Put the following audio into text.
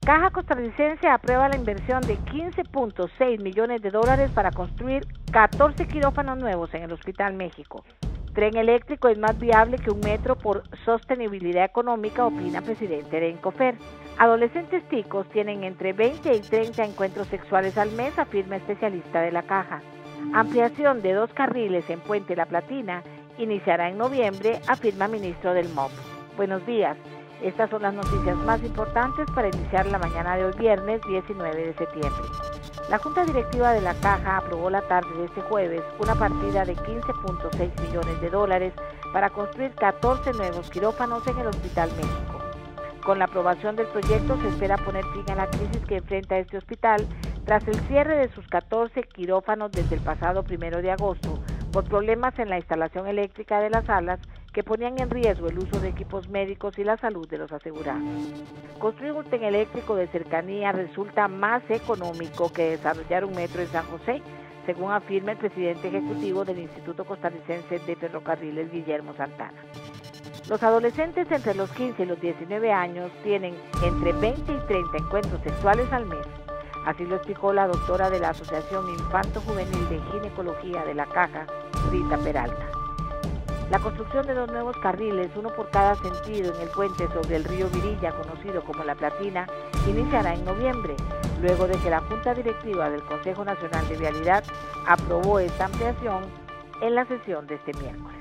Caja Costarricense aprueba la inversión de $15.6 millones para construir 14 quirófanos nuevos en el Hospital México. Tren eléctrico es más viable que un metro por sostenibilidad económica, opina presidente de Encofer. Adolescentes ticos tienen entre 20 y 30 encuentros sexuales al mes, afirma especialista de la Caja. Ampliación de 2 carriles en Puente La Platina iniciará en noviembre, afirma ministro del MOP. Buenos días. Estas son las noticias más importantes para iniciar la mañana de hoy, viernes 19 de septiembre. La Junta Directiva de la Caja aprobó la tarde de este jueves una partida de $15.6 millones para construir 14 nuevos quirófanos en el Hospital México. Con la aprobación del proyecto se espera poner fin a la crisis que enfrenta este hospital tras el cierre de sus 14 quirófanos desde el pasado 1 de agosto por problemas en la instalación eléctrica de las salas que ponían en riesgo el uso de equipos médicos y la salud de los asegurados. Construir un tren eléctrico de cercanía resulta más económico que desarrollar un metro en San José, según afirma el presidente ejecutivo del Instituto Costarricense de Ferrocarriles, Guillermo Santana. Los adolescentes entre los 15 y los 19 años tienen entre 20 y 30 encuentros sexuales al mes. Así lo explicó la doctora de la Asociación Infanto Juvenil de Ginecología de la Caja, Rita Peralta. La construcción de 2 nuevos carriles, uno por cada sentido en el puente sobre el río Virilla, conocido como La Platina, iniciará en noviembre, luego de que la Junta Directiva del Consejo Nacional de Vialidad aprobó esta ampliación en la sesión de este miércoles.